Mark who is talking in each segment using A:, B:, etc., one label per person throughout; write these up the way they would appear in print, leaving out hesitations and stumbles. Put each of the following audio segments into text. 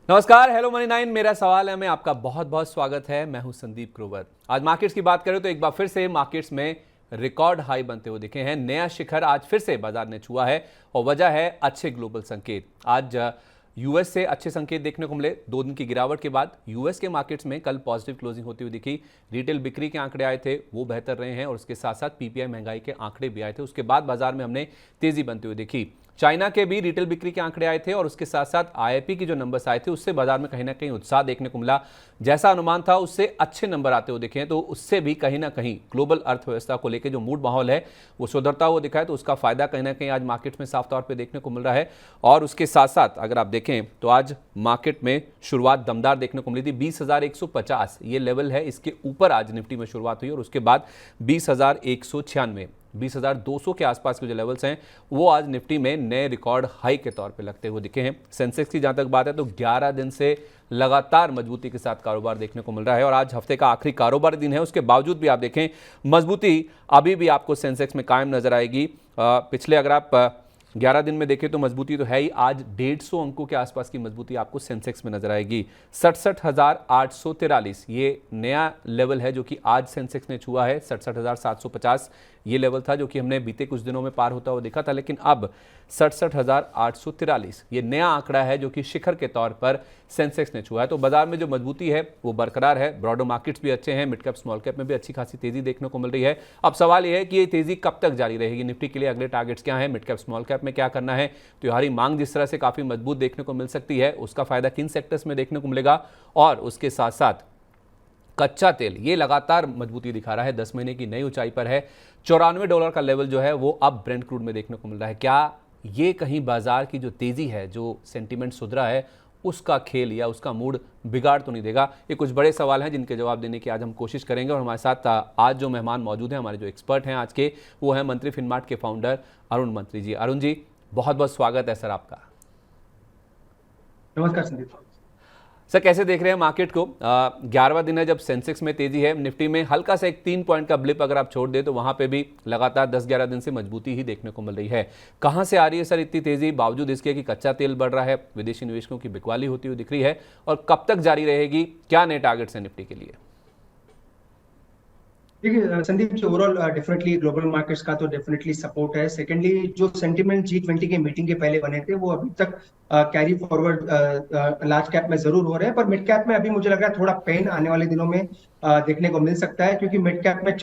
A: नमस्कार, hello money 9। मेरा सवाल है में आपका बहुत बहुत स्वागत है। मैं हूं संदीप ग्रोवर। आज मार्केट्स की बात करें तो एक बार फिर से मार्केट्स में रिकॉर्ड हाई बनते हुए दिखे हैं। नया शिखर आज फिर से बाजार ने छुआ है और वजह है अच्छे ग्लोबल संकेत। आज यूएस से अच्छे संकेत देखने को मिले। 2 दिन की गिरावट के बाद यूएस के मार्केट्स में कल पॉजिटिव क्लोजिंग होती हुई दिखी। रिटेल बिक्री के आंकड़े आए थे, वो बेहतर रहे हैं और उसके साथ साथ पीपीआई महंगाई के आंकड़े भी आए थे। उसके बाद बाजार में हमने तेजी बनती हुई दिखी। चाइना के भी रिटेल बिक्री के आंकड़े आए थे और उसके साथ साथ आईआईपी की जो नंबर्स आए थे उससे बाजार में कहीं ना कहीं उत्साह देखने को मिला। जैसा अनुमान था उससे अच्छे नंबर आते हुए दिखे, तो उससे भी कहीं ना कहीं ग्लोबल अर्थव्यवस्था को लेकर जो मूड माहौल है वो सुधरता हुआ दिखा है। तो उसका फायदा कहीं ना कहीं आज मार्केट में साफ तौर पर देखने को मिल रहा है। और उसके साथ साथ अगर आप देखें तो आज मार्केट में शुरुआत दमदार देखने को मिली थी। 20,150 ये लेवल है, इसके ऊपर आज निफ्टी में शुरुआत हुई और उसके बाद 20,196 20,200 के आसपास के जो लेवल्स हैं वो आज निफ्टी में नए रिकॉर्ड हाई के तौर पे लगते हुए दिखे हैं। सेंसेक्स की जहां तक बात है तो 11 दिन से लगातार मजबूती के साथ कारोबार देखने को मिल रहा है और आज हफ्ते का आखिरी कारोबारी दिन है। उसके बावजूद भी आप देखें मजबूती अभी भी आपको सेंसेक्स में कायम नजर आएगी। पिछले अगर आप 11 दिन में देखें तो मजबूती तो है ही। आज 150 अंकों के आसपास की मजबूती आपको सेंसेक्स में नजर आएगी। 67,843 ये नया लेवल है जो कि आज सेंसेक्स ने छुआ है। 67,750 ये लेवल था जो कि हमने बीते कुछ दिनों में पार होता हुआ देखा था, लेकिन अब 67,843 ये नया आंकड़ा है जो कि शिखर के तौर पर सेंसेक्स ने छुआ है। तो बाजार में जो मजबूती है वो बरकरार है। ब्रॉडर मार्केट्स भी अच्छे हैं, मिड कैप स्मॉल कैप में भी अच्छी खासी तेजी देखने को मिल रही है। अब सवाल यह है कि ये तेजी कब तक जारी रहेगी, निफ्टी के लिए अगले टारगेट्स क्या है, मिड कैप स्मॉल कैप में क्या करना है। त्योहारी मांग जिस तरह से काफी मजबूत देखने को मिल सकती है उसका फायदा किन सेक्टर्स में देखने को मिलेगा। और उसके साथ साथ कच्चा तेल ये लगातार मजबूती दिखा रहा है, 10 महीने की नई ऊंचाई पर है। $94 का लेवल जो है वो अब ब्रेंट क्रूड में देखने को मिल रहा है। क्या ये कहीं बाजार की जो तेजी है, जो सेंटीमेंट सुधरा है, उसका खेल या उसका मूड बिगाड़ तो नहीं देगा? ये कुछ बड़े सवाल हैं जिनके जवाब देने की आज हम कोशिश करेंगे। और हमारे साथ आज जो मेहमान मौजूद हैं, हमारे जो एक्सपर्ट हैं आज के, वो हैं मंत्री फिनमार्ट के फाउंडर अरुण मंत्री जी। अरुण जी, बहुत बहुत स्वागत है सर आपका।
B: नमस्कार संदीप
A: सर, कैसे देख रहे हैं मार्केट को? 11वां दिन है जब सेंसेक्स में तेजी है। निफ्टी में हल्का सा एक 3 पॉइंट का ब्लिप अगर आप छोड़ दे तो वहां पे भी लगातार 10-11 दिन से मजबूती ही देखने को मिल रही है। कहां से आ रही है सर इतनी तेजी, बावजूद इसके कि कच्चा तेल बढ़ रहा है, विदेशी निवेशकों की बिकवाली होती हुई दिख रही है, और कब तक जारी रहेगी? क्या नए टारगेट्स हैं निफ्टी के लिए?
B: देखिए Sandeep ji, overall definitely global markets का तो डेफिनेटली सपोर्ट है। सेकेंडली, जो सेंटीमेंट G20 के मीटिंग के पहले बने थे वो अभी तक कैरी फॉरवर्ड लार्ज कैप में जरूर हो रहे हैं, पर मिड कैप में अभी मुझे लग रहा है थोड़ा पेन आने वाले दिनों में देखने को मिल सकता है, क्योंकि मिड कैप में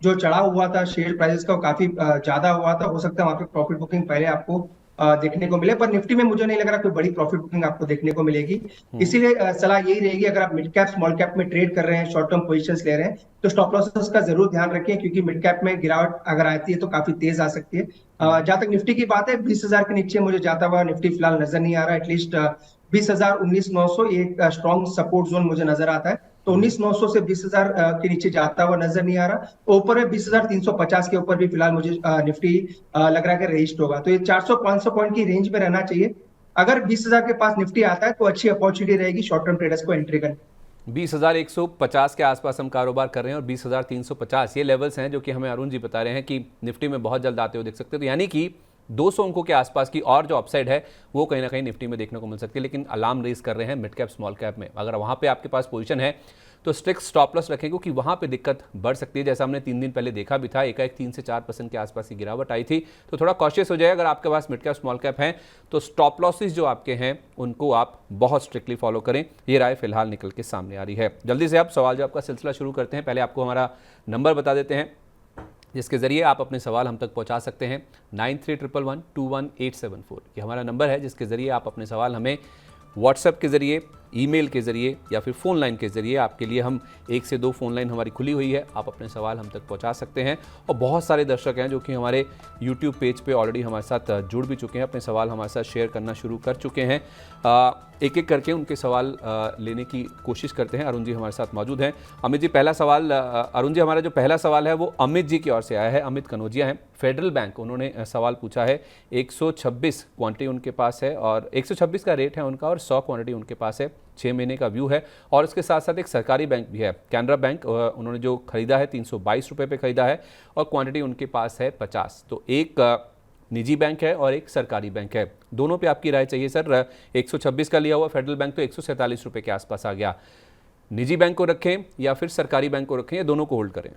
B: जो चढ़ाव हुआ था शेयर प्राइसेस का वो काफी ज्यादा हुआ था। हो सकता है वहां पे प्रॉफिट बुकिंग पहले आपको देखने को मिले, पर निफ्टी में मुझे नहीं लग रहा कोई बड़ी प्रॉफिट बुकिंग आपको देखने को मिलेगी। इसीलिए सलाह यही रहेगी, अगर आप मिड कैप स्मॉल कैप में ट्रेड कर रहे हैं, शॉर्ट टर्म पोजीशंस ले रहे हैं, तो स्टॉप लॉसेस का जरूर ध्यान रखें, क्योंकि मिड कैप में गिरावट अगर आती है तो काफी तेज आ सकती है। जहां तक निफ्टी की बात है, 20,000 के नीचे मुझे जाता हुआ निफ्टी फिलहाल नजर नहीं आ रहा। एटलीस्ट 20,000 19,900 एक स्ट्रॉन्ग सपोर्ट जोन मुझे नजर आता है। तो 19,900 से 20,000 के नीचे जाता हुआ नजर नहीं आ रहा। ऊपर है 20,350 के ऊपर भी फिलहाल मुझे निफ्टी लग रहा है कि रजिस्ट होगा। तो ये 400-500 पॉइंट की रेंज में रहना चाहिए। अगर 20,000 के पास निफ्टी आता है तो अच्छी अपॉर्चुनिटी रहेगी शॉर्ट टर्म ट्रेडर्स को एंट्री करने।
A: 20,150 के आसपास हम कारोबार कर रहे हैं और 20,350 ये लेवल्स हैं जो कि हमें अरुण जी बता रहे हैं कि निफ्टी में बहुत जल्द आते हुए देख सकते हैं। तो यानी कि 200 अंकों के आसपास की और जो अपसाइड है वो कहीं ना कहीं निफ्टी में देखने को मिल सकती है। लेकिन अलार्म रेज कर रहे हैं मिड कैप स्मॉल कैप में। अगर वहां पे आपके पास पोजीशन है तो स्ट्रिक्ट स्टॉप लॉस रखें, क्योंकि वहां पे दिक्कत बढ़ सकती है। जैसा हमने 3 दिन पहले देखा भी था, एकाएक 3 से 4% के आसपास की गिरावट आई थी। तो थोड़ा कॉशियस हो जाए। अगर आपके पास मिड कैप स्मॉल कैप हैं तो स्टॉप लॉसेस जो आपके हैं उनको आप बहुत स्ट्रिक्टली फॉलो करें। ये राय फिलहाल निकल के सामने आ रही है। जल्दी से आप सवाल जवाब का सिलसिला शुरू करते हैं। पहले आपको हमारा नंबर बता देते हैं जिसके जरिए आप अपने सवाल हम तक पहुंचा सकते हैं। 9311121874 ये हमारा नंबर है जिसके जरिए आप अपने सवाल हमें व्हाट्सएप के जरिए, ईमेल के जरिए या फिर फ़ोन लाइन के जरिए, आपके लिए हम 1 से 2 फ़ोन लाइन हमारी खुली हुई है, आप अपने सवाल हम तक पहुंचा सकते हैं। और बहुत सारे दर्शक हैं जो कि हमारे यूट्यूब पेज पे ऑलरेडी हमारे साथ जुड़ भी चुके हैं, अपने सवाल हमारे साथ शेयर करना शुरू कर चुके हैं। एक एक करके उनके सवाल लेने की कोशिश करते हैं। अरुण जी हमारे साथ मौजूद हैं। अमित जी, पहला सवाल अरुण जी, हमारा जो पहला सवाल है वो अमित जी की ओर से आया है। अमित कनौजिया हैं, फेडरल बैंक। उन्होंने सवाल पूछा है। 126 क्वांटिटी उनके पास है और 126 का रेट है उनका और 100 क्वांटिटी उनके पास है। 6 महीने का व्यू है और इसके साथ साथ एक सरकारी बैंक भी है, कैनरा बैंक। उन्होंने जो खरीदा है 322 रुपये पे खरीदा है और क्वांटिटी उनके पास है 50। तो एक निजी बैंक है और एक सरकारी बैंक है। दोनों पे आपकी राय चाहिए सर। 126 का लिया हुआ फेडरल बैंक तो 147 रुपये के आसपास आ गया। निजी बैंक को रखें या फिर सरकारी बैंक को रखें या दोनों को होल्ड करें?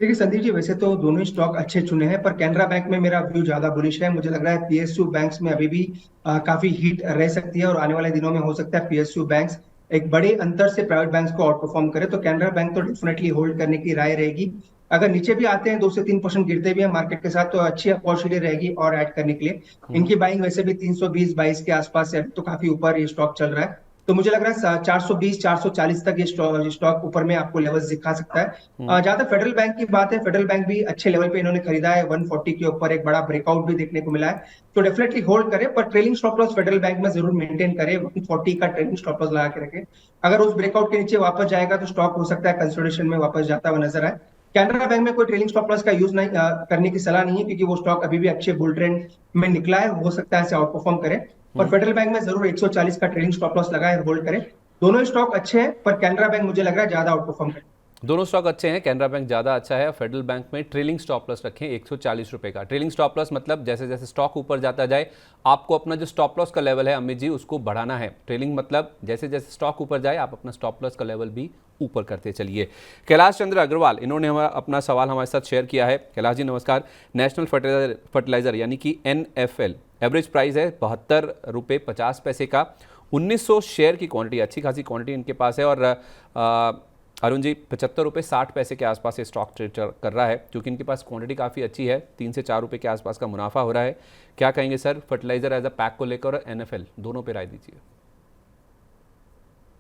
B: देखिए संदीप जी, वैसे तो दोनों ही स्टॉक अच्छे चुने हैं, पर कैनरा बैंक में मेरा व्यू ज्यादा बुलिश है। मुझे लग रहा है पीएसयू बैंक्स में अभी भी काफी हीट रह सकती है और आने वाले दिनों में हो सकता है पीएसयू बैंक्स एक बड़े अंतर से प्राइवेट बैंक्स को आउट परफॉर्म करे। तो कैनरा बैंक तो डेफिनेटली होल्ड करने की राय रहेगी। अगर नीचे भी आते हैं 2 से 3% गिरते भी हैं मार्केट के साथ, तो अच्छी अपॉर्चुनिटी रहेगी और ऐड करने के लिए। इनकी बाइंग वैसे भी 320-22 के आसपास है, तो काफी ऊपर ये स्टॉक चल रहा है। तो मुझे लग रहा है 420-440 तक ये स्टॉक ऊपर में आपको लेवल्स दिखा सकता है। जहां तक फेडरल बैंक की बात है, फेडरल बैंक भी अच्छे लेवल पे इन्होंने खरीदा है, 140 के ऊपर एक बड़ा ब्रेकआउट भी देखने को मिला है। तो डेफिनेटली होल्ड करें, पर trailing stop loss federal bank में जरूर मेंटेन करें, 140 का ट्रेलिंग स्टॉप लॉस लगा के रखें। अगर उस ब्रेकआउट के नीचे वापस जाएगा तो स्टॉक हो सकता है कंसोलिडेशन में वापस जाता हुआ नजर आए। कैनरा बैंक में कोई ट्रेलिंग स्टॉप लॉस का यूज नहीं करने की सलाह नहीं है, क्योंकि वो स्टॉक अभी भी अच्छे बुल ट्रेंड में निकला है, हो सकता है इसे आउट परफॉर्म करे। और फेडरल बैंक में जरूर 140 का ट्रेलिंग स्टॉप लॉस लगाए, होल्ड करें। दोनों स्टॉक अच्छे हैं, पर कैनरा बैंक मुझे लग रहा है ज्यादा आउट परफॉर्म करें।
A: दोनों स्टॉक अच्छे हैं, कैनरा बैंक ज़्यादा अच्छा है। फेडरल बैंक में ट्रेलिंग स्टॉप लॉस रखें 140 रुपये का। ट्रेलिंग स्टॉप लॉस मतलब जैसे जैसे स्टॉक ऊपर जाता जाए आपको अपना जो स्टॉप लॉस का लेवल है अमित जी उसको बढ़ाना है। ट्रेलिंग मतलब जैसे जैसे स्टॉक ऊपर जाए आप अपना स्टॉप लॉस का लेवल भी ऊपर करते चलिए। कैलाश चंद्र अग्रवाल इन्होंने अपना सवाल हमारे साथ शेयर किया है। कैलाश जी नमस्कार। नेशनल फर्टिलाइजर यानी कि NFL एवरेज प्राइस है 72 रुपये 50 पैसे का। 1900 शेयर की क्वांटिटी, अच्छी खासी क्वांटिटी इनके पास है। और अरुण जी 75 रुपये 60 पैसे के आसपास ये स्टॉक ट्रेड कर रहा है, क्योंकि इनके पास क्वांटिटी काफ़ी अच्छी है। 3 से 4 रुपये के आसपास का मुनाफा हो रहा है। क्या कहेंगे sir fertilizer as a pack को लेकर और NFL दोनों पे राय दीजिए।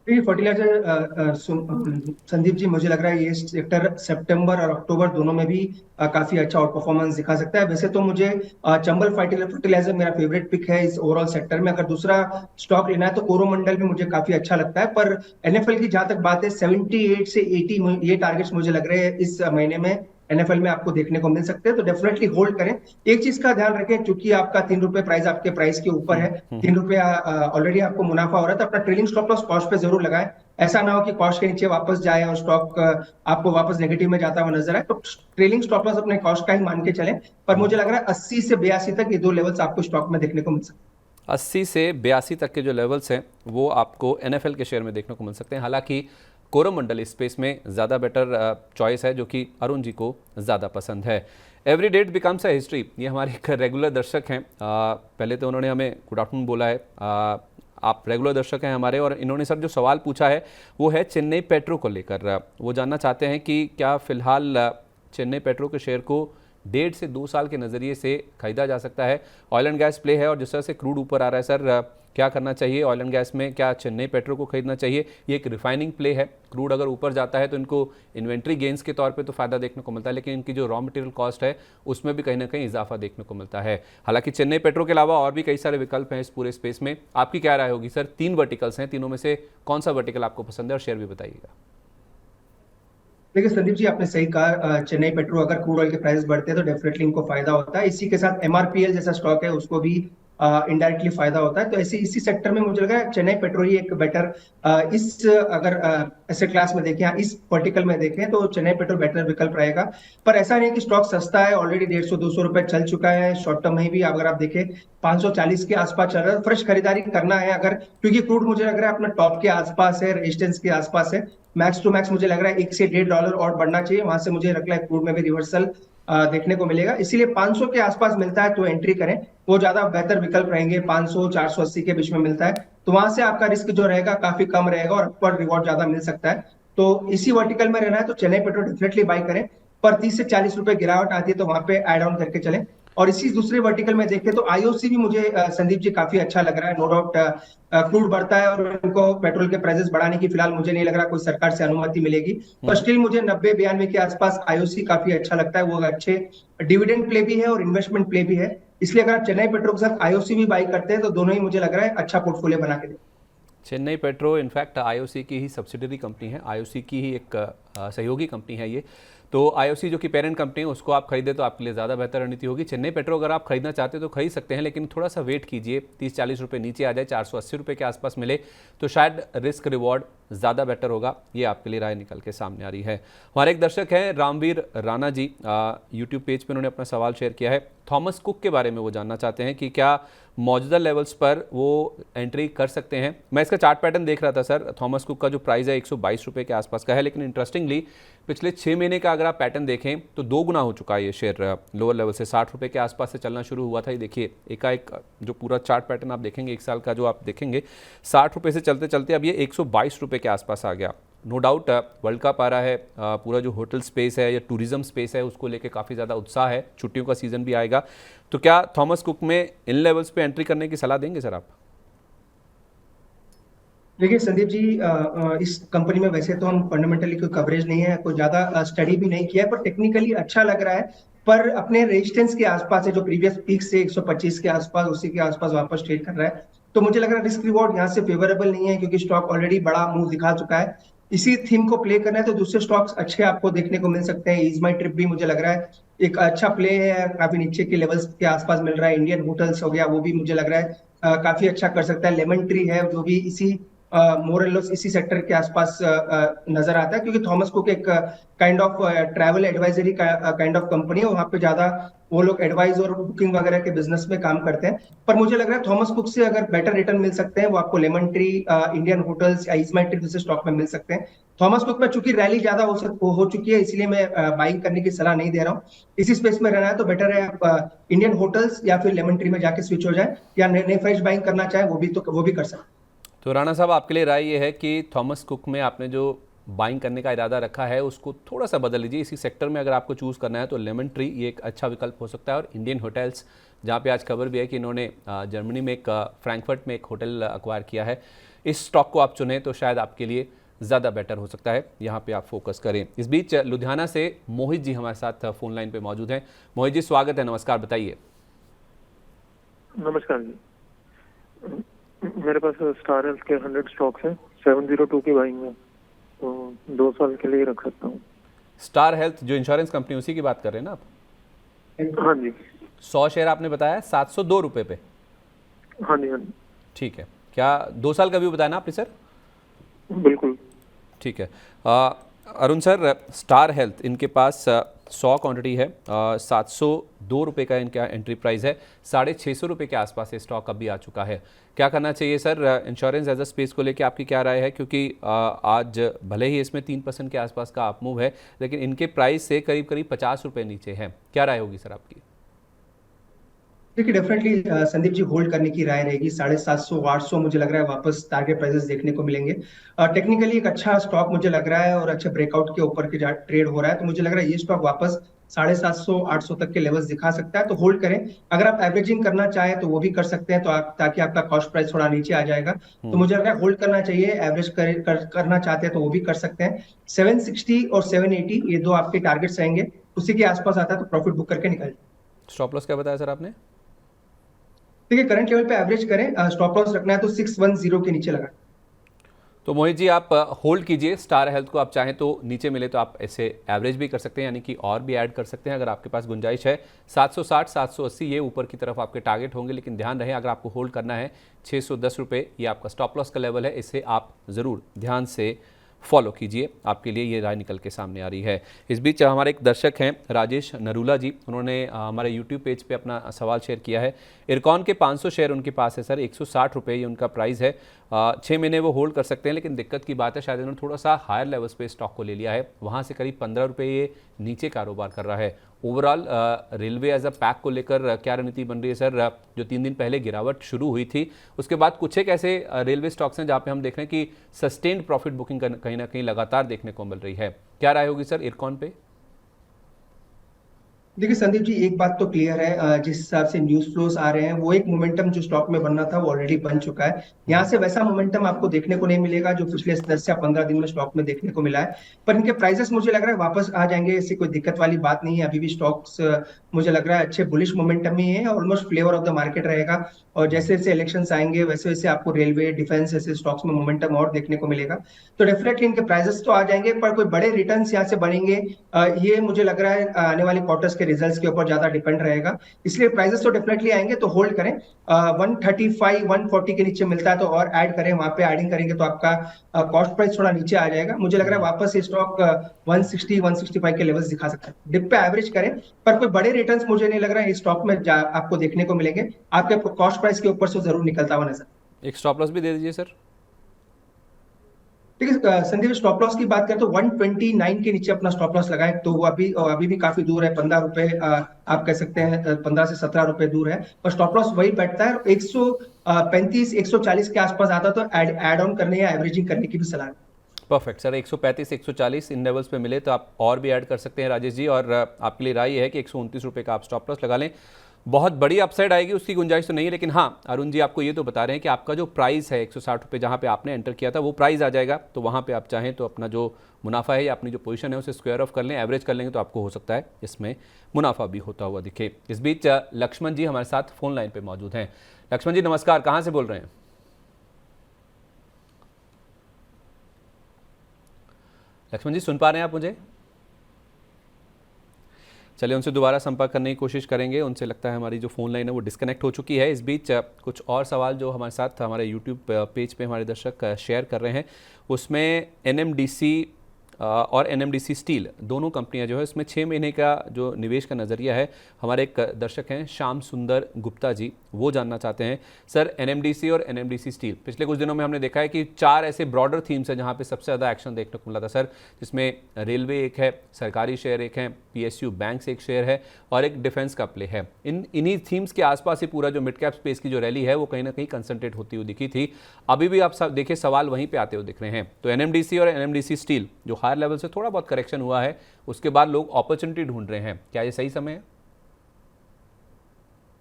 B: फर्टिलाइजर संदीप जी, मुझे लग रहा है ये सेक्टर सितंबर और अक्टूबर दोनों में भी काफी अच्छा आउट परफॉर्मेंस दिखा सकता है। वैसे तो मुझे चंबल फर्टिलाइजर मेरा फेवरेट पिक है इस ओवरऑल सेक्टर में। अगर दूसरा स्टॉक लेना है तो कोरोमंडल भी मुझे काफी अच्छा लगता है। पर NFL की जहां तक बात है 78 से 80 ये टारगेट्स मुझे लग रहे हैं इस महीने में NFL में आपको देखने को मिल सकते हैं, तो डेफिनेटली होल्ड करें। एक चीज का ध्यान रखें, क्योंकि आपका 3 रुपए प्राइस आपके प्राइस के ऊपर है, 3 रुपया ऑलरेडी आपको मुनाफा हो रहा है, तो अपना ट्रेलिंग स्टॉप लॉस कॉस्ट पे जरूर लगाएं। ऐसा ना हो कि कॉस्ट के नीचे वापस जाए और स्टॉक आपको वापस नेगेटिव में जाता हुआ नजर आए। तो ट्रेलिंग स्टॉप लॉस अपने कॉस्ट का ही मान के चलें। पर मुझे लग रहा है 80 से 82 तक ये दो लेवल्स आपको स्टॉक में देखने को मिल सकते हैं।
A: 80 से 82 तक के जो लेवल्स हैं वो आपको NFL के शेयर में देखने को मिल सकते हैं। हालांकि कोरोमंडल इस स्पेस में ज़्यादा बेटर चॉइस है, जो कि अरुण जी को ज़्यादा पसंद है। Every date becomes a history, ये हमारे एक रेगुलर दर्शक हैं। पहले तो उन्होंने हमें गुड आफ्टरनून बोला है। आप रेगुलर दर्शक हैं हमारे, और इन्होंने सर जो सवाल पूछा है वो है चेन्नई पेट्रो को लेकर। वो जानना चाहते हैं कि क्या फ़िलहाल चेन्नई पेट्रो के शेयर को 1.5 से 2 साल के नज़रिए से खरीदा जा सकता है। ऑयल एंड गैस प्ले है और जिस तरह से क्रूड ऊपर आ रहा है सर, क्या करना चाहिए ऑयल एंड गैस में? क्या चेन्नई पेट्रो को खरीदना चाहिए? ये एक रिफाइनिंग प्ले है। क्रूड अगर ऊपर जाता है तो इनको इन्वेंट्री गेंस के तौर पे तो फ़ायदा देखने को मिलता है, लेकिन इनकी जो रॉ मटेरियल कॉस्ट है उसमें भी कहीं ना कहीं इजाफा देखने को मिलता है। हालांकि चेन्नई पेट्रो के अलावा और भी कई सारे विकल्प हैं इस पूरे स्पेस में। आपकी क्या राय होगी सर? 3 वर्टिकल्स हैं, तीनों में से कौन सा वर्टिकल आपको पसंद है और शेयर भी बताइएगा।
B: देखिए संदीप जी, आपने सही कहा, चेन्नई पेट्रो अगर क्रूड ऑयल के प्राइस बढ़ते हैं तो डेफिनेटली इनको फायदा होता है। इसी के साथ MRPL जैसा स्टॉक है उसको भी इनडायरेक्टली फायदा होता है। तो ऐसे इसी सेक्टर में मुझे लगा है चेन्नई पेट्रो ही एक बेटर इस अगर एसेट क्लास में देखें, इस वर्टिकल में देखें तो चेन्नई पेट्रो बेटर विकल्प रहेगा। पर ऐसा नहीं कि स्टॉक सस्ता है, ऑलरेडी 150-200 रुपए चल चुका है। शॉर्ट टर्म में भी अगर आप देखें 540 के आसपास चल रहा है। फ्रेश खरीदारी करना है अगर, क्योंकि क्रूड मुझे लग रहा है अपना टॉप के आसपास है, रेजिस्टेंस के आसपास है। मैक्स टू मैक्स मुझे लग रहा है $1 से $1.5 और बढ़ना चाहिए, वहां से मुझे लग रहा है क्रूड में भी रिवर्सल देखने को मिलेगा। इसीलिए 500 के आसपास मिलता है तो एंट्री करें, वो ज्यादा बेहतर विकल्प रहेंगे। 500-480 के बीच में मिलता है तो वहां से आपका रिस्क जो रहेगा काफी कम रहेगा और अपर रिवॉर्ड ज्यादा मिल सकता है। तो इसी वर्टिकल में रहना है तो चेन्नई पेट्रो डेफिनेटली बाई करें। पर 30 से 40 रुपए गिरावट आती है तो वहां पे एड ऑन करके चलें। और इसी दूसरे वर्टिकल में देखें तो IOC भी मुझे संदीप जी काफी अच्छा लग रहा है। नो डाउट क्रूड बढ़ता है और इनको पेट्रोल के प्राइसेस बढ़ाने की फिलहाल मुझे नहीं लग रहा कोई सरकार से अनुमति मिलेगी। पर स्टिल मुझे 90-92 के आसपास IOC काफी अच्छा लगता है। वो अच्छे डिविडेंड प्ले भी है और इन्वेस्टमेंट प्ले भी है। इसलिए अगर आप चेन्नई पेट्रो के साथ IOC भी बाई करते हैं तो दोनों ही मुझे लग रहा है अच्छा पोर्टफोलियो बना के दे।
A: चेन्नई पेट्रो इनफैक्ट IOC की ही सब्सिडरी कंपनी है, IOC की ही एक सहयोगी कंपनी है ये। तो आईओसी जो कि पेरेंट कंपनी है उसको आप खरीदें तो आपके लिए ज़्यादा बेहतर रणनीति होगी। चेन्नई पेट्रो अगर आप खरीदना चाहते हैं तो खरीद सकते हैं, लेकिन थोड़ा सा वेट कीजिए, 30-40 रुपये नीचे आ जाए, 480 रुपये के आसपास मिले तो शायद रिस्क रिवॉर्ड ज़्यादा बेटर होगा। ये आपके लिए राय निकल के सामने आ रही है। हमारे एक दर्शक हैं रामवीर राणा जी, यूट्यूब पेज पर उन्होंने अपना सवाल शेयर किया है। थॉमस कुक के बारे में वो जानना चाहते हैं कि क्या मौजूदा लेवल्स पर वो एंट्री कर सकते हैं। मैं इसका चार्ट पैटर्न देख रहा था सर, थॉमस कुक का जो प्राइस है 122 रुपये के आसपास का है, लेकिन इंटरेस्टिंगली पिछले 6 महीने का अगर आप पैटर्न देखें तो 2 गुना हो चुका है ये शेयर। लोअर लेवल से 60 रुपये के आसपास से चलना शुरू हुआ था। ये देखिए एकाएक जो पूरा चार्ट पैटर्न आप देखेंगे, 1 साल का जो आप देखेंगे, 60 रुपये से चलते चलते अब ये 122 रुपये के आसपास आ गया। नो डाउट वर्ल्ड कप आ रहा है, पूरा जो होटल स्पेस है या टूरिज्म स्पेस है उसको लेके काफ़ी ज़्यादा उत्साह है, छुट्टियों का सीज़न भी आएगा। तो क्या थॉमस कुक में इन लेवल्स पे एंट्री करने की सलाह देंगे सर आप?
B: देखिए संदीप जी, इस कंपनी में वैसे तो हम फंडामेंटली कोई कवरेज नहीं है, कोई ज्यादा स्टडी भी नहीं किया है, पर टेक्निकली अच्छा लग रहा है। पर अपने रेजिस्टेंस के आसपास है, जो प्रीवियस पीक से 125 के आसपास, उसी के आसपास वापस ट्रेड कर रहा है। तो मुझे लग रहा है रिस्क रिवॉर्ड यहाँ से फेवरेबल नहीं है, क्योंकि स्टॉक ऑलरेडी बड़ा मूव दिखा चुका है। इसी थीम को प्ले करना है तो दूसरे स्टॉक्स अच्छे आपको देखने को मिल सकते हैं। इज माई ट्रिप भी मुझे लग रहा है एक अच्छा प्ले है, काफी नीचे के लेवल्स के आसपास मिल रहा है। इंडियन होटल्स हो गया, वो भी मुझे लग रहा है काफी अच्छा कर सकता है। लेमन ट्री है जो भी इसी मोरल इसी सेक्टर के आसपास नजर आता है, क्योंकि थॉमस कुक एक kind of travel advisory kind of company है। वहां पे ज्यादा वो लोग एडवाइज और बुकिंग वगैरह के बिजनेस में काम करते हैं। पर मुझे लग रहा है थॉमस कुक से अगर बेटर रिटर्न मिल सकते हैं वो आपको लेमन ट्री, इंडियन होटल्स या ईजमाई ट्री जैसे स्टॉक में मिल सकते हैं। थॉमस कुक में चूंकि रैली ज्यादा हो चुकी है, इसलिए मैं बाइंग करने की सलाह नहीं दे रहा हूँ। इसी स्पेस में रहना है तो बेटर है आप इंडियन होटल्स या फिर लेमन ट्री में जाके स्विच हो जाए, या नए फ्रेश बाइंग करना चाहे वो भी कर सकते हैं।
A: तो राणा साहब आपके लिए राय ये है कि थॉमस कुक में आपने जो बाइंग करने का इरादा रखा है उसको थोड़ा सा बदल लीजिए। इसी सेक्टर में अगर आपको चूज़ करना है तो लेमन ट्री ये एक अच्छा विकल्प हो सकता है, और इंडियन होटल्स जहाँ पे आज खबर भी है कि इन्होंने जर्मनी में एक फ्रैंकफर्ट में एक होटल अक्वायर किया है, इस स्टॉक को आप चुनें तो शायद आपके लिए ज़्यादा बेटर हो सकता है। यहाँ पे आप फोकस करें। इस बीच लुधियाना से मोहित जी हमारे साथ फ़ोन लाइन पे मौजूद हैं। मोहित जी स्वागत है, नमस्कार, बताइए।
C: नमस्कार जी, मेरे पास स्टार हेल्थ के 100 स्टॉक्स हैं, 702 की बाइंग में, तो 2 साल के लिए रख सकता हूँ।
A: स्टार हेल्थ जो इंश्योरेंस कंपनी, उसी की बात कर रहे हैं ना आप?
C: हाँ जी।
A: 100 शेयर आपने बताया 702 रुपये पे?
C: हाँ जी, हाँ जी।
A: ठीक है, क्या 2 साल का व्यू बताया ना आपने सर?
C: बिल्कुल।
A: ठीक है। अरुण सर, स्टार हेल्थ इनके पास 100 क्वांटिटी है, 702 रुपये का इनका एंट्री प्राइस है, 650 रुपये के आसपास ये स्टॉक अभी आ चुका है। क्या करना चाहिए sir insurance as a space को लेके, आपकी क्या राय है? क्योंकि आज भले ही इसमें 3% के आसपास का अप मूव है, लेकिन इनके प्राइस से करीब करीब 50 रुपये नीचे है। क्या राय होगी सर आपकी?
B: देखिए डेफिनेटली संदीप जी, होल्ड करने की राय रहेगी। 750-800 मुझे लग रहा है वापस टारगेट प्राइसेस देखने को मिलेंगे। टेक्निकली एक अच्छा स्टॉक मुझे लग रहा है और अच्छे ब्रेकआउट के ऊपर के ट्रेड हो रहा है, तो मुझे लग रहा है ये स्टॉक वापस 750-800 तक के लेवल्स दिखा सकता है, तो होल्ड करें। अगर आप एवरेजिंग करना चाहें तो वो भी कर सकते हैं, तो ताकि आपका कॉस्ट प्राइस थोड़ा नीचे आ जाएगा। तो मुझे लग रहा है होल्ड करना चाहिए। एवरेज करना चाहते हैं तो वो भी कर सकते हैं। 760 और 780 ये दो आपके टारगेट्स रहेंगे, उसी के आसपास आता है तो प्रॉफिट बुक करके निकल।
A: स्टॉप लॉस क्या बताया सर आपने?
B: देखिए करंट लेवल पे एवरेज करें, स्टॉप लॉस रखना है तो 610 के नीचे लगा।
A: तो मोहित जी आप होल्ड कीजिए स्टार हेल्थ को। आप चाहें तो नीचे मिले तो आप ऐसे एवरेज भी कर सकते हैं, यानी कि और भी ऐड कर सकते हैं अगर आपके पास गुंजाइश है। 760 780 ये ऊपर की तरफ आपके टारगेट होंगे, लेकिन ध्यान रहे अगर आपको होल्ड करना है 610 रुपये ये आपका स्टॉप लॉस का लेवल है, इसे आप ज़रूर ध्यान से फॉलो कीजिए। आपके लिए ये राय निकल के सामने आ रही है। इस बीच हमारे एक दर्शक हैं राजेश नरूला जी, उन्होंने हमारे यूट्यूब पेज पे अपना सवाल शेयर किया है। इरकॉन के 500 शेयर उनके पास है सर, 160 रुपये ये उनका प्राइस है। 6 महीने वो होल्ड कर सकते हैं, लेकिन दिक्कत की बात है शायद इन्होंने थोड़ा सा हायर लेवल्स पे स्टॉक को ले लिया है, वहाँ से करीब 15 रुपये ये नीचे कारोबार कर रहा है। Overall railway as a pack को लेकर क्या रणनीति बन रही है सर? जो 3 दिन पहले गिरावट शुरू हुई थी, उसके बाद कुछ एक ऐसे रेलवे स्टॉक्स हैं जहाँ पे हम देख रहे हैं कि सस्टेन्ड प्रॉफिट बुकिंग कहीं ना कहीं लगातार देखने को मिल रही है। क्या राय होगी सर इरकॉन पे?
B: देखिए संदीप जी, एक बात तो क्लियर है, जिस हिसाब से न्यूज फ्लोज आ रहे हैं वो एक मोमेंटम जो स्टॉक में बनना था वो ऑलरेडी बन चुका है। यहाँ से वैसा मोमेंटम आपको देखने को नहीं मिलेगा जो पिछले 10 या 15 दिन में स्टॉक में देखने को मिला है। पर इनके प्राइसेस मुझे लग रहा है वापस आ जाएंगे, ऐसी कोई दिक्कत वाली बात नहीं है। अभी भी स्टॉक्स मुझे लग रहा है अच्छे बुलिश मोमेंटम में है, almost flavour of the market रहेगा। और जैसे जैसे इलेक्शंस आएंगे वैसे वैसे आपको रेलवे डिफेंस ऐसे स्टॉक्स में मोमेंटम और देखने को मिलेगा। तो डेफिनेटली इनके प्राइसेस तो आ जाएंगे, पर कोई बड़े रिटर्न्स यहाँ से बनेंगे ये मुझे लग रहा है आने वाले क्वार्टर्स के रिजल्ट्स के ऊपर ज्यादा डिपेंड रहेगा। इसलिए प्राइसेस तो डेफिनेटली आएंगे, तो होल्ड करें। 135 140 के नीचे मिलता है तो और ऐड करें, वहां पे एडिंग करेंगे तो आपका कॉस्ट प्राइस थोड़ा नीचे आ जाएगा। मुझे लग रहा है वापस ये स्टॉक 160 165 के लेवल्स दिखा सकता है। डिप पे एवरेज करें, पर कोई बड़े रिटर्न्स मुझे नहीं लग रहा है इस स्टॉक में आपको देखने को मिलेंगे। आपके कॉस्ट प्राइस के ऊपर से जरूर निकलता हुआ नजर।
A: एक स्टॉप लॉस भी दे दीजिए सर।
B: ठीक है संदीप, स्टॉप लॉस की बात करें तो 129 के नीचे अपना स्टॉप लॉस लगाएं, तो वो अभी भी काफी दूर है, 15 रुपए आप कह सकते हैं 15 से 17 रुपए दूर है। और स्टॉप लॉस वही बैठता है। 135 140 के आसपास आता तो एड ऑन करने या एवरेजिंग करने की भी सलाह है।
A: परफेक्ट सर, 135 140 इन लेवल्स पे मिले तो आप और भी ऐड कर सकते हैं राजेश जी। और आपके लिए राय है कि 129 रुपये का आप स्टॉप लॉस लगा लें। बहुत बड़ी अपसाइड आएगी उसकी गुंजाइश तो नहीं है, लेकिन हाँ अरुण जी आपको ये तो बता रहे हैं कि आपका जो प्राइस है 160 रुपये जहाँ पे आपने एंटर किया था वो प्राइस आ जाएगा, तो वहाँ पे आप चाहें तो अपना जो मुनाफा है या अपनी जो पोजीशन है उसे स्क्वायर ऑफ कर लें, एवरेज कर लेंगे तो आपको हो सकता है इसमें मुनाफा भी होता हुआ दिखे। इस बीच लक्ष्मण जी हमारे साथ फोन लाइन पर मौजूद हैं। लक्ष्मण जी नमस्कार, कहाँ से बोल रहे हैं? लक्ष्मण जी सुन पा रहे हैं आप मुझे? चलिए उनसे दोबारा संपर्क करने की कोशिश करेंगे। उनसे लगता है हमारी जो फ़ोन लाइन है वो डिस्कनेक्ट हो चुकी है। इस बीच कुछ और सवाल जो हमारे साथ हमारे यूट्यूब पेज पे हमारे दर्शक शेयर कर रहे हैं, उसमें NMDC और NMDC स्टील दोनों कंपनियां जो है इसमें 6 महीने का जो निवेश का नज़रिया है, हमारे एक दर्शक हैं श्याम सुंदर गुप्ता जी, वो जानना चाहते हैं सर NMDC और NMDC स्टील पिछले कुछ दिनों में हमने देखा है कि 4 ऐसे ब्रॉडर थीम्स हैं जहां पे सबसे ज़्यादा एक्शन देखने को मिला था सर, जिसमें रेलवे एक है, सरकारी शेयर एक है, PSU बैंक्स एक शेयर है और एक डिफेंस का प्ले है। इन्हीं थीम्स के आसपास ही पूरा जो मिड कैप स्पेस की जो रैली है वो कहीं ना कहीं कंसंट्रेट होती हुई दिखी थी। अभी भी आप सब देखिए सवाल वहीं पे आते हुए दिख रहे हैं। तो NMDC और NMDC स्टील जो हायर लेवल से थोड़ा बहुत करेक्शन हुआ है उसके बाद लोग अपॉर्चुनिटी ढूंढ रहे हैं, क्या ये सही समय है?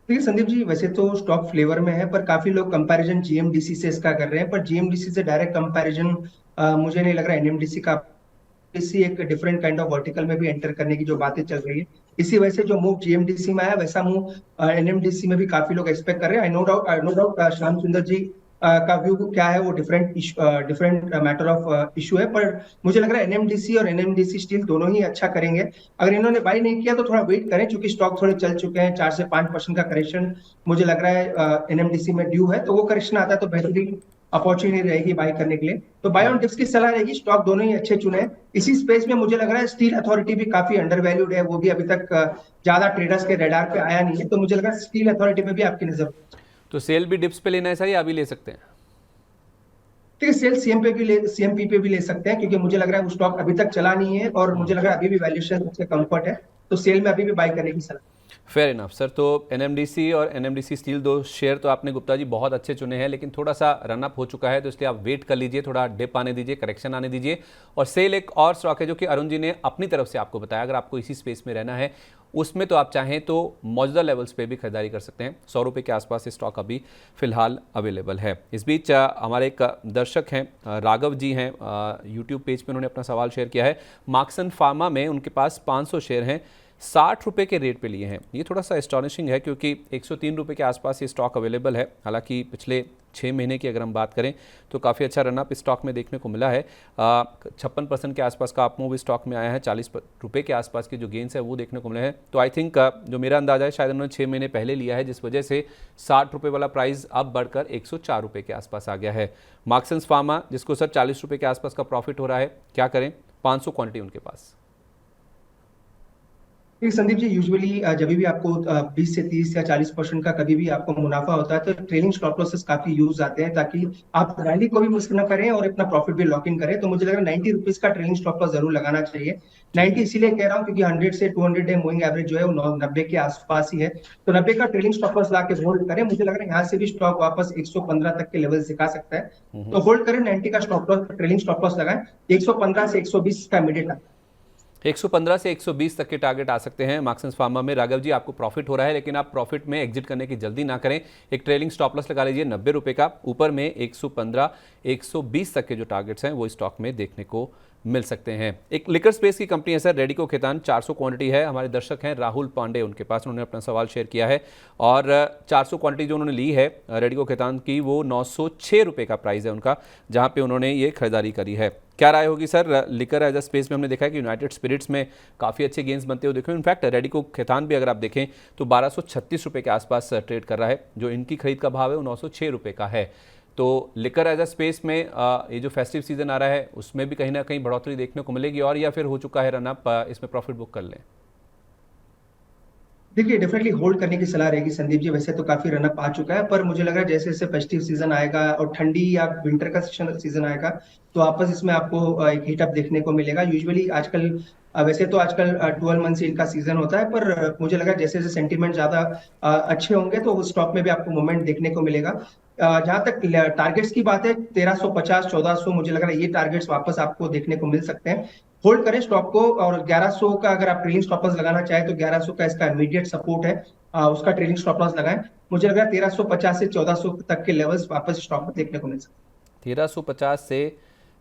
B: देखिए संदीप जी, वैसे तो स्टॉक फ्लेवर में है, पर काफी लोग कंपैरिजन GMDC से इसका कर रहे हैं, पर GMDC से डायरेक्ट कंपैरिजन मुझे नहीं लग रहा है। NMDC का किसी एक डिफरेंट काइंड ऑफ वर्टिकल में भी एंटर करने की जो बातें चल रही है, इसी वजह से जो मूव GMDC में आया वैसा मूव NMDC में भी काफी लोग एक्सपेक्ट कर रहे हैं। नो डाउट श्याम सुंदर जी का व्यू क्या है वो डिफरेंट मैटर ऑफ इशू है, पर मुझे लग रहा है NMDC और NMDC स्टील दोनों ही अच्छा करेंगे। अगर इन्होंने बाई नहीं किया तो थोड़ा वेट करें, क्योंकि स्टॉक थोड़े चल चुके हैं। 4 से 5% का करेक्शन मुझे लग रहा है NMDC में ड्यू है, तो वो करेक्शन आता है तो बेहतरीन अपॉर्चुनिटी रहेगी बाय करने के लिए। तो बाय ऑन डिप्स की सलाह रहेगी, स्टॉक दोनों ही अच्छे चुने हैं। इसी स्पेस में मुझे लग रहा है स्टील अथॉरिटी भी काफी अंडर वैल्यूड है, वो भी अभी तक ज्यादा ट्रेडर्स के रडार पे आया नहीं है, तो मुझे लग रहा है स्टील अथॉरिटी पे भी आपकी नजर।
A: तो सेल भी डिप्स पे लेना है सर या अभी ले सकते हैं?
B: ठीक है, सेल CMP पे भी ले सकते हैं, क्योंकि मुझे लग रहा है वो स्टॉक अभी तक चला नहीं है और मुझे लग रहा है अभी भी वैल्यूएशन उसके कंफर्ट है, तो सेल में अभी भी बाय करने की सलाह।
A: Fair enough sir. तो NMDC और NMDC स्टील दो शेयर तो आपने गुप्ता जी बहुत अच्छे चुने हैं, लेकिन थोड़ा सा रनअप हो चुका है, तो इसलिए आप वेट कर लीजिए, थोड़ा डिप आने दीजिए, करेक्शन आने दीजिए। और सेल एक और स्टॉक है जो कि अरुण जी ने अपनी तरफ से आपको बताया, अगर आपको इसी स्पेस में रहना है उसमें तो आप चाहें तो मौजूदा लेवल्स पे भी खरीदारी कर सकते हैं। 100 रुपये के आसपास ये स्टॉक अभी फिलहाल अवेलेबल है। इस बीच हमारे एक दर्शक हैं राघव जी हैं, यूट्यूब पेज पे उन्होंने अपना सवाल शेयर किया है। मार्क्सन फार्मा में उनके पास 500 शेयर हैं, 60 रुपये के रेट पे लिए हैं। ये थोड़ा सा एस्टॉनिशिंग है क्योंकि 103 रुपये के आसपास ये स्टॉक अवेलेबल है। हालांकि पिछले 6 महीने की अगर हम बात करें तो काफ़ी अच्छा रनअप इस स्टॉक में देखने को मिला है। 56% के आसपास का अपमूव इस स्टॉक में आया है, 40 रुपये के आसपास की जो गेंस है वो देखने को मिले हैं। तो आई थिंक जो मेरा अंदाजा है शायद उन्होंने 6 महीने पहले लिया है, जिस वजह से 60 रुपये वाला प्राइस अब बढ़कर 104 रुपये के आसपास आ गया है। मार्क्सन्स फार्मा जिसको सर 40 रुपये के आसपास का प्रॉफिट हो रहा है, क्या करें? 500 क्वांटिटी उनके पास।
B: संदीप जी, यूजुअली जब भी आपको 20 से 30 या 40% का कभी भी आपको मुनाफा होता है तो ट्रेलिंग स्टॉप लॉसेस काफी यूज आते हैं, ताकि आप रैली को भी मिस न करें और अपना प्रॉफिट भी लॉक इन करें। तो मुझे लग रहा है 90 रुपीज का ट्रेलिंग स्टॉप लॉस जरूर लगाना चाहिए। 90 इसीलिए कह रहा हूँ क्योंकि 100 से 200 डे मूविंग एवरेज जो है वो 90 के आसपास ही है, तो 90 का ट्रेलिंग स्टॉप लॉस ला के होल्ड करें। मुझे लग रहा है यहाँ से भी स्टॉक वापस 115 तक के लेवल दिखा सकता है, तो होल्ड करें। 90 का stop loss trailing stop loss लगाएं, 115 से 120 का इमीडिएट।
A: 115 से 120 तक के टारगेट आ सकते हैं मार्क्सन्स फार्मा में। राघव जी, आपको प्रॉफिट हो रहा है, लेकिन आप प्रॉफिट में एग्जिट करने की जल्दी ना करें। एक ट्रेलिंग स्टॉप लॉस लगा लीजिए 90 रुपये का। ऊपर में 115 120 तक के जो टारगेट्स हैं वो स्टॉक में देखने को मिल सकते हैं। एक लिकर स्पेस की कंपनी है सर, रेडिको खैतान, 400 क्वांटिटी है। हमारे दर्शक हैं राहुल पांडे, उनके पास, उन्होंने अपना सवाल शेयर किया है और 400 क्वांटिटी जो उन्होंने ली है रेडिको खैतान की, वो 906 रुपये का प्राइस है उनका, जहां पे उन्होंने ये खरीदारी करी है। क्या राय होगी sir? Liquor as a space में हमने देखा है कि यूनाइटेड स्पिरिट्स में काफ़ी अच्छे गेंस बनते हुए देखे। इनफैक्ट रेडिको खैतान भी अगर आप देखें तो 1236 रुपये के आसपास ट्रेड कर रहा है। जो इनकी खरीद का भाव है वो 906 रुपये का है। तो लिकर एज अ स्पेस में ये जो फेस्टिव सीजन आ रहा है उसमें भी कहीं ना कहीं बढ़ोतरी देखने को मिलेगी, और या फिर हो चुका है रनअप, इसमें प्रॉफिट बुक कर लें?
B: देखिए, डेफिनेटली होल्ड करने की सलाह रहेगी संदीप जी। वैसे तो काफी रनअप आ चुका है, पर मुझे लग रहा है जैसे जैसे फेस्टिव सीजन आएगा और ठंडी या विंटर का सीजन आएगा तो वापस इसमें आपको एक हीट अप देखने को मिलेगा। यूजुअली आजकल वैसे तो आजकल 12 मंथ इनका सीजन होता है, पर मुझे लगा जैसे जैसे सेंटीमेंट ज्यादा अच्छे होंगे तो उस स्टॉक में भी आपको मूवमेंट देखने को मिलेगा। जहां तक टारगेट्स की बात है, 1350 1400, मुझे लग रहा है ये टारगेट्स वापस आपको देखने को मिल सकते हैं। होल्ड करें स्टॉक को, और 1100 का अगर आप ट्रेलिंग स्टॉप लॉस लगाना चाहे तो 1100 का इसका इमीडिएट सपोर्ट है, उसका ट्रेलिंग स्टॉप लॉस लगाएं। मुझे लग रहा है 1350 से 1400 तक के लेवल्स वापस स्टॉक में देखने को मिल सकते हैं।
A: 1350 से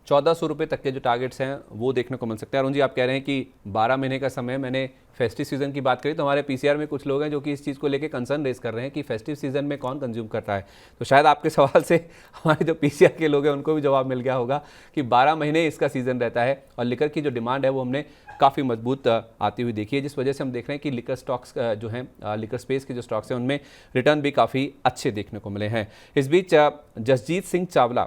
A: 1400 रुपये तक के जो टारगेट्स हैं वो देखने को मिल सकते हैं। अरुण जी, आप कह रहे हैं कि 12 महीने का समय, मैंने फेस्टिव सीजन की बात करी तो हमारे पीसीआर में कुछ लोग हैं जो कि इस चीज़ को लेके कंसर्न रेज कर रहे हैं कि फेस्टिव सीजन में कौन कंज्यूम करता है। तो शायद आपके सवाल से हमारे जो पीसीआर के लोग हैं उनको भी जवाब मिल गया होगा कि 12 महीने इसका सीजन रहता है, और लिकर की जो डिमांड है वो हमने काफ़ी मजबूत आती हुई देखी है, जिस वजह से हम देख रहे हैं कि लिकर स्टॉक्स जो हैं, लिकर स्पेस के जो स्टॉक्स हैं उनमें रिटर्न भी काफ़ी अच्छे देखने को मिले हैं। इस बीच जसजीत सिंह चावला,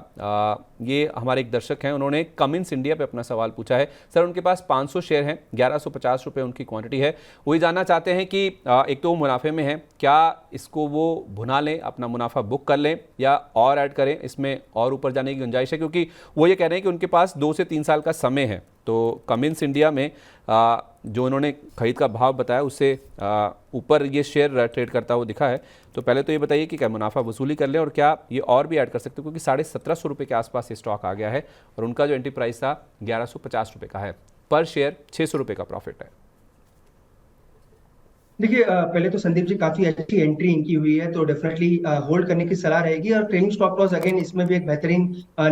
A: ये हमारे एक दर्शक हैं, उन्होंने कमिंस इंडिया पे अपना सवाल पूछा है। सर, उनके पास 500 शेयर हैं, 1150 रुपये उनकी क्वांटिटी है। वही जानना चाहते हैं कि एक तो वो मुनाफे में है, क्या इसको वो भुना लें, अपना मुनाफा बुक कर लें, या और ऐड करें, इसमें और ऊपर जाने की गुंजाइश है? क्योंकि वो ये कह रहे हैं कि उनके पास 2 से 3 साल का समय है। तो कमिंस इंडिया में जो उन्होंने खरीद का भाव बताया उससे ऊपर ये शेयर ट्रेड करता हुआ दिखा है। तो पहले तो ये बताइए कि क्या मुनाफा वसूली कर लें, और क्या ये और भी ऐड कर सकते हो, क्योंकि 1750 रुपये के आसपास ये स्टॉक आ गया है और उनका जो एंट्री प्राइस था 1150 रुपये का है। पर शेयर 600 रुपये का प्रॉफिट है।
B: देखिए, पहले तो संदीप जी काफी अच्छी एंट्री इनकी हुई है, तो डेफिनेटली होल्ड करने की सलाह रहेगी। और ट्रेलिंग स्टॉप लॉस अगेन इसमें भी एक बेहतरीन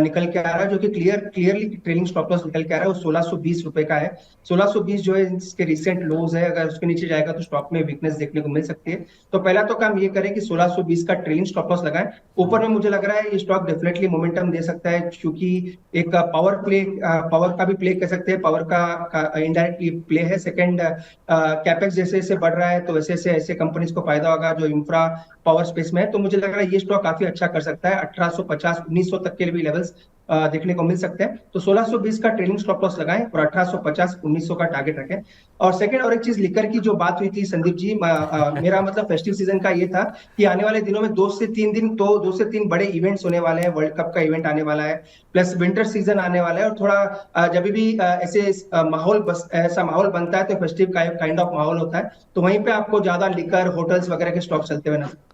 B: निकल के आ रहा है, जो कि क्लियरली ट्रेलिंग स्टॉप लॉस निकल के आ रहा है, वो 1620 रुपए का है। 1620 जो है इसके रिसेंट लोज है, अगर उसके नीचे जाएगा तो स्टॉक में वीकनेस देखने को मिल सकती है। तो पहला तो काम ये करें कि 1620 का ट्रेलिंग स्टॉप लॉस लगाएं। ऊपर में मुझे लग रहा है ये स्टॉक डेफिनेटली मोमेंटम दे सकता है, क्योंकि एक पावर का भी प्ले कर सकते हैं, पावर का इनडायरेक्टली प्ले है। सेकंड, कैपेक्स जैसे जैसे बढ़ रहा है तो वैसे ऐसे कंपनीज को फायदा होगा जो इंफ्रा पावर स्पेस में है। तो मुझे लग रहा है ये स्टॉक काफी अच्छा कर सकता है। 1850 1900 तक के भी लेवल्स देखने को मिल सकते हैं। तो 1620 का ट्रेलिंग स्टॉप लॉस लगाएं और 1850 1900 का टारगेट रखें। और सेकंड, और एक चीज लिकर की जो बात हुई थी संदीप जी, मेरा मतलब फेस्टिव सीजन का ये था कि आने वाले दिनों में 2 से 3 दिन, तो 2 से 3 बड़े इवेंट्स होने वाले हैं। वर्ल्ड कप का इवेंट आने वाला है, प्लस विंटर सीजन आने वाला है, और थोड़ा जब भी ऐसा माहौल बनता है तो फेस्टिव काइंड ऑफ माहौल होता है, तो वहीं पे आपको ज्यादा लिकर, होटल्स वगैरह के स्टॉक चलते हुए नजर।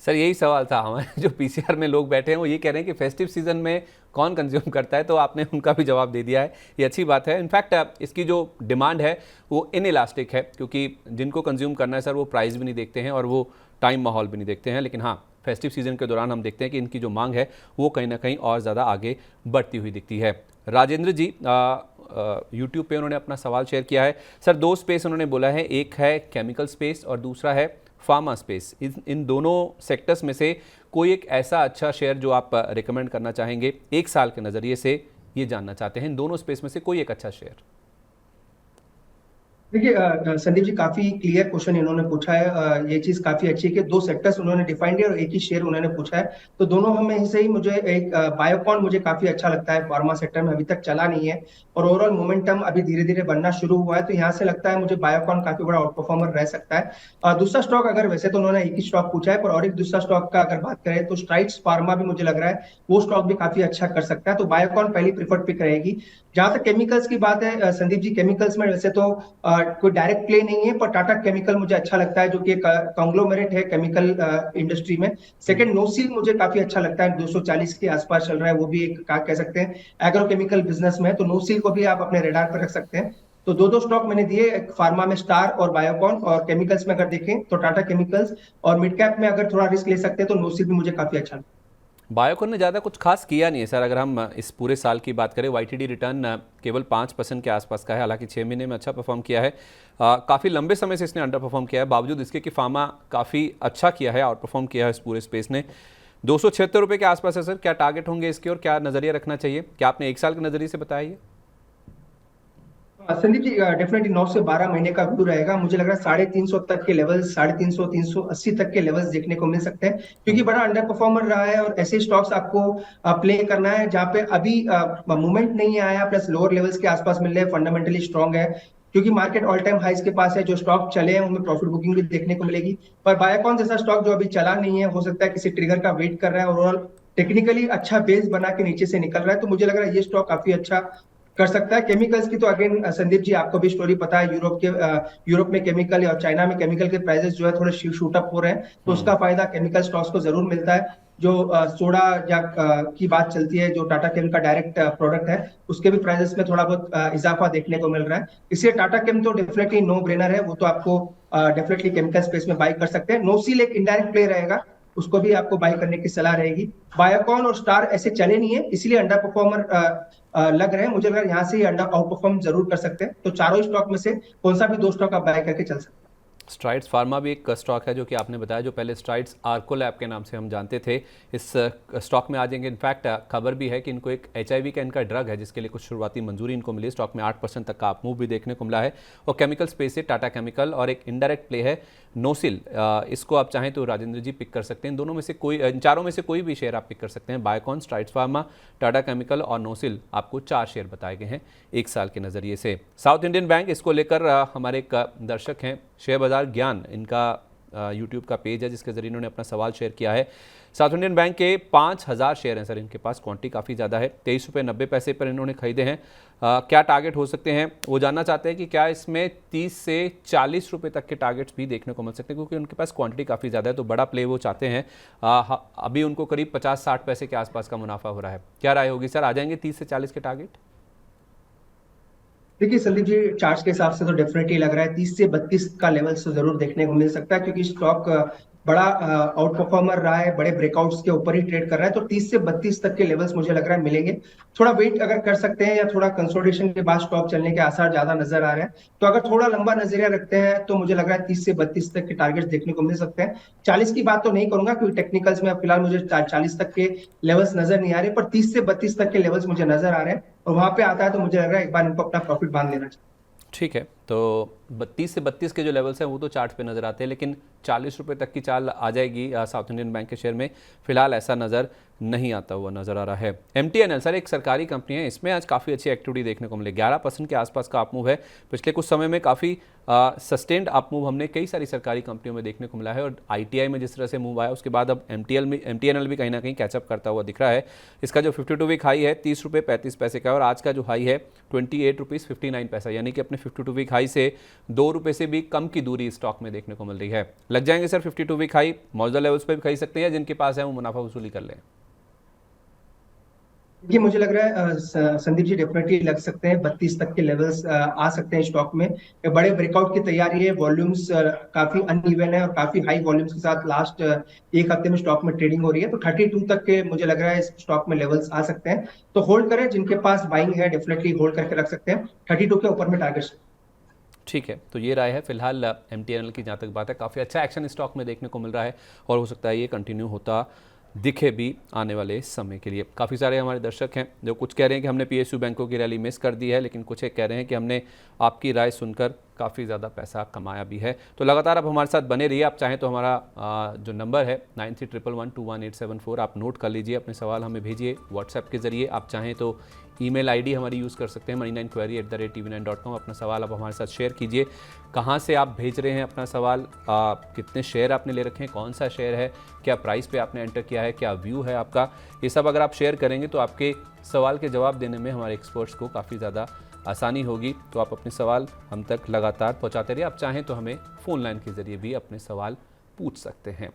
A: सर, यही सवाल था। हमारे जो पीसीआर में लोग बैठे हैं वो ये कह रहे हैं कि फेस्टिव सीजन में कौन कंज्यूम करता है, तो आपने उनका भी जवाब दे दिया है, ये अच्छी बात है। इनफैक्ट इसकी जो डिमांड है वो इनइलास्टिक है, क्योंकि जिनको कंज्यूम करना है सर वो प्राइस भी नहीं देखते हैं और वो टाइम माहौल भी नहीं देखते हैं। लेकिन हाँ, फेस्टिव सीजन के दौरान हम देखते हैं कि इनकी जो मांग है वो कहीं ना कहीं और ज़्यादा आगे बढ़ती हुई दिखती है। राजेंद्र जी यूट्यूब पे उन्होंने अपना सवाल शेयर किया है। सर, 2 स्पेस उन्होंने बोला है, एक है केमिकल स्पेस और दूसरा है फार्मा स्पेस। इन दोनों सेक्टर्स में से कोई एक ऐसा अच्छा शेयर जो आप रिकमेंड करना चाहेंगे 1 साल के नज़रिए से, ये जानना चाहते हैं। इन दोनों स्पेस में से कोई एक अच्छा शेयर।
B: देखिए संदीप जी, काफी क्लियर क्वेश्चन इन्होंने पूछा है। ये चीज काफी अच्छी है कि 2 सेक्टर्स उन्होंने डिफाइंड किया और एक ही शेयर उन्होंने पूछा है। तो दोनों में से ही मुझे एक बायोकॉन मुझे काफी अच्छा लगता है। फार्मा सेक्टर में अभी तक चला नहीं है और ओवरऑल मोमेंटम अभी धीरे धीरे बनना शुरू हुआ है, तो यहाँ से लगता है मुझे बायोकॉन काफी बड़ा आउट परफॉर्मर रह सकता है। दूसरा स्टॉक, अगर वैसे तो उन्होंने एक ही स्टॉक पूछा है, पर और एक दूसरा स्टॉक का अगर बात करें तो स्ट्राइड्स फार्मा भी मुझे लग रहा है वो स्टॉक भी काफी अच्छा कर सकता है। तो बायोकॉन पहली प्रीफर्ड पिक रहेगी। जहां तक केमिकल्स की बात है संदीप जी, केमिकल्स में वैसे तो कोई डायरेक्ट प्ले नहीं है, पर टाटा केमिकल मुझे अच्छा लगता है, जो कि एक कांग्लोमेरेट है केमिकल इंडस्ट्री में। सेकंड, नोसिल मुझे काफी अच्छा लगता है, 240 के आसपास चल रहा है, वो भी एक कह सकते हैं एग्रोकेमिकल बिजनेस में, तो नोसिल को भी आप अपने रेडार पर रख सकते हैं। तो दो दो स्टॉक मैंने दिए, एक फार्मा में स्टार और बायोकॉन, और केमिकल्स में अगर देखें तो टाटा केमिकल्स, और मिड कैप में अगर थोड़ा रिस्क ले सकते हैं तो नोसिल भी मुझे काफी अच्छा लगता है।
A: बायोकॉन ने ज़्यादा कुछ खास किया नहीं है सर। अगर हम इस पूरे साल की बात करें, वाईटीडी रिटर्न केवल 5% के आसपास का है। हालांकि 6 महीने में अच्छा परफॉर्म किया है, काफ़ी लंबे समय से इसने अंडर परफॉर्म किया है, बावजूद इसके कि फार्मा काफ़ी अच्छा किया है, आउट परफॉर्म किया है इस पूरे स्पेस ने। 276 रुपये के आसपास है सर। क्या टारगेट होंगे इसके और क्या नज़रिया रखना चाहिए? क्या आपने एक साल के नज़रिए से बताया ये?
B: संदीप जी, डेफिनेटली 9 से 12 महीने का व्यू रहेगा। मुझे लग रहा है 350 तक के लेवल्स, 350 380 तक के लेवल्स देखने को मिल सकते हैं, क्योंकि बड़ा अंडर परफॉर्मर रहा है और ऐसे स्टॉक्स आपको प्ले करना है जहां पे अभी मूवमेंट नहीं आया, प्लस लोअर लेवल्स के आसपास मिल रहे हैं, फंडामेंटली स्ट्रॉन्ग है, क्योंकि मार्केट ऑल टाइम हाइस के पास है। जो स्टॉक चले हैं उनमें प्रॉफिट बुकिंग भी देखने को मिलेगी। पर बायोकॉन जैसा स्टॉक जो अभी चला नहीं है, हो सकता है किसी ट्रिगर का वेट कर रहा है, ओवरऑल टेक्निकली अच्छा बेस बना के नीचे से निकल रहा है, तो मुझे लग रहा है ये स्टॉक काफी अच्छा कर सकता है। केमिकल्स की तो अगेन संदीप जी आपको भी स्टोरी पता है, यूरोप में केमिकल और चाइना में केमिकल के प्राइसेस जो है थोड़े शूट अप हो रहे हैं, तो उसका फायदा केमिकल स्टॉक्स को जरूर मिलता है। जो सोडा या की बात चलती है, जो टाटा केम का डायरेक्ट प्रोडक्ट है, उसके भी प्राइसेस में थोड़ा बहुत इजाफा देखने को मिल रहा है। इसलिए टाटा केम तो डेफिनेटली नो ब्रेनर है, वो तो आपको डेफिनेटली केमिकल स्पेस में बाई कर सकते हैं। नोसिल एक इनडायरेक्ट प्ले रहेगा, उसको भी आपको बाई करने की सलाह रहेगी। बायोकॉन और स्टार ऐसे चले नहीं है, इसलिए अंडर परफॉर्मर लग रहे हैं। मुझे लग रहा है यहाँ से अंडर आउट परफॉर्म जरूर कर सकते हैं, तो चारों स्टॉक में से कौन सा भी दो स्टॉक आप बाय करके चल सकते हैं।
A: स्ट्राइड्स फार्मा भी एक स्टॉक है जो कि आपने बताया, जो पहले स्ट्राइड्स आर्कोलैब के नाम से हम जानते थे, इस स्टॉक में आ जाएंगे। इनफैक्ट खबर भी है कि इनको एक HIV का इनका ड्रग है जिसके लिए कुछ शुरुआती मंजूरी इनको मिली। स्टॉक में 8% तक का आप मूव भी देखने को मिला है। और केमिकल स्पेस से टाटा केमिकल और एक इनडायरेक्ट प्ले है नोसिल, इसको आप चाहें तो राजेंद्र जी पिक कर सकते हैं। इन दोनों में से कोई, इन चारों में से कोई भी शेयर आप पिक कर सकते हैं। Biocon, strides pharma, Tata chemical और नोसिल, आपको 4 शेयर बताए गए हैं एक साल के नज़रिए से। साउथ इंडियन बैंक, इसको लेकर हमारे एक दर्शक हैं शेयर बाजार ज्ञान, इनका यूट्यूब का पेज है जिसके जरिए इन्होंने अपना सवाल शेयर किया है। साउथ इंडियन बैंक के 5000 शेयर हैं सर इनके पास, क्वांटिटी काफ़ी ज़्यादा है। 23.90 पर इन्होंने खरीदे हैं। क्या टारगेट हो सकते हैं? वो जानना चाहते हैं कि क्या इसमें 30 से 40 रुपये तक के टारगेट्स भी देखने को मिल सकते हैं, क्योंकि उनके पास क्वांटिटी काफ़ी ज़्यादा है, तो बड़ा प्ले वो चाहते हैं। अभी उनको करीब 50-60 पैसे के आसपास का मुनाफा हो रहा है। क्या राय होगी सर, आ जाएंगे 30 से 40 के टारगेट?
B: देखिए संदीप जी, चार्ट के हिसाब से तो डेफिनेटली लग रहा है 30 से 32 का लेवल तो जरूर देखने को मिल सकता है, क्योंकि स्टॉक बड़ा आउट परफॉर्मर रहा है, बड़े ब्रेकआउट्स के ऊपर ही ट्रेड कर रहा है, तो 30 से 32 तक के लेवल्स मुझे लग रहा है मिलेंगे। थोड़ा वेट अगर कर सकते हैं या थोड़ा कंसोलिडेशन के बाद स्टॉक चलने के आसार ज्यादा नजर आ रहे हैं, तो अगर थोड़ा लंबा नजरिया रखते हैं तो मुझे लग रहा है 30 से 32 तक के टारगेट्स देखने को मिल सकते हैं। 40 की बात तो नहीं करूंगा, क्योंकि टेक्निकल्स में फिलहाल मुझे 40 तक के लेवल्स नजर नहीं आ रहे, पर 30 से 32 तक के लेवल्स मुझे नजर आ रहे हैं, और वहां पे आता है तो मुझे लग रहा है एक बार इनको अपना प्रॉफिट बांध लेना चाहिए।
A: ठीक है, तो 32 से 32 के जो लेवल्स हैं वो तो चार्ट पे नज़र आते हैं, लेकिन 40 रुपये तक की चाल आ जाएगी साउथ इंडियन बैंक के शेयर में, फिलहाल ऐसा नज़र नहीं आता हुआ नज़र आ रहा है। MTNL सर एक सरकारी कंपनी है, इसमें आज काफ़ी अच्छी एक्टिविटी देखने को मिली। 11% के आसपास का अपमूव है। पिछले कुछ समय में काफ़ी सस्टेन्ड अपमूव हमने कई सारी सरकारी कंपनियों में देखने को मिला है, और ITI में जिस तरह से मूव आया उसके बाद अब MTNL भी कहीं ना कहीं कैचअप करता हुआ दिख रहा है। इसका जो 52 वीक हाई है 30 रुपये 35 पैसे का है, और आज का जो हाई है 28 रुपीज़ 59 पैसा, यानी कि अपने 52 वीक हाई से 2 रुपये से भी कम की दूरी स्टॉक में देखने को मिल रही है। लग जाएंगे सर 52 वीक हाई? मौजूदा लेवल्स पे भी खरीद सकते हैं, जिनके पास है वो मुनाफा वसूली कर लें।
B: ये मुझे लग रहा है संदीप जी डेफिनेटली लग सकते हैं, 32 तक के लेवल्स आ सकते हैं स्टॉक में। बड़े ब्रेकआउट की तैयारी है, वॉल्यूम्स काफी अनइवन है और काफी हाई वॉल्यूम्स के साथ लास्ट एक हफ्ते में स्टॉक में ट्रेडिंग हो रही है, तो 32 तक के मुझे लग रहा है इस स्टॉक में लेवल्स आ सकते हैं, तो होल्ड करें। जिनके पास बाइंग है डेफिनेटली होल्ड करके रख सकते हैं, 32 के ऊपर में टारगेट।
A: ठीक है, तो ये राय है फिलहाल MTNL की। जहाँ तक बात है, काफ़ी अच्छा एक्शन स्टॉक में देखने को मिल रहा है, और हो सकता है ये कंटिन्यू होता दिखे भी आने वाले समय के लिए। काफ़ी सारे हमारे दर्शक हैं जो कुछ कह रहे हैं कि हमने PSU बैंकों की रैली मिस कर दी है, लेकिन कुछ एक कह रहे हैं कि हमने आपकी राय सुनकर काफ़ी ज़्यादा पैसा कमाया भी है। तो लगातार आप हमारे साथ बने रहिए। आप चाहें तो हमारा जो नंबर है 9311121874, आप नोट कर लीजिए, अपने सवाल हमें भेजिए व्हाट्सएप के ज़रिए। आप चाहें तो ईमेल आईडी हमारी यूज़ कर सकते हैं money9query@tv9.com। अपना सवाल आप हमारे साथ शेयर कीजिए। कहाँ से आप भेज रहे हैं अपना सवाल, कितने शेयर आपने ले रखे हैं, कौन सा शेयर है, क्या प्राइस पे आपने एंटर किया है, क्या व्यू है आपका, ये सब अगर आप शेयर करेंगे तो आपके सवाल के जवाब देने में हमारे एक्सपर्ट्स को काफ़ी ज़्यादा आसानी होगी। तो आप अपने सवाल हम तक लगातार पहुँचाते रहिए। आप चाहें तो हमें फ़ोन लाइन के ज़रिए भी अपने सवाल पूछ सकते हैं।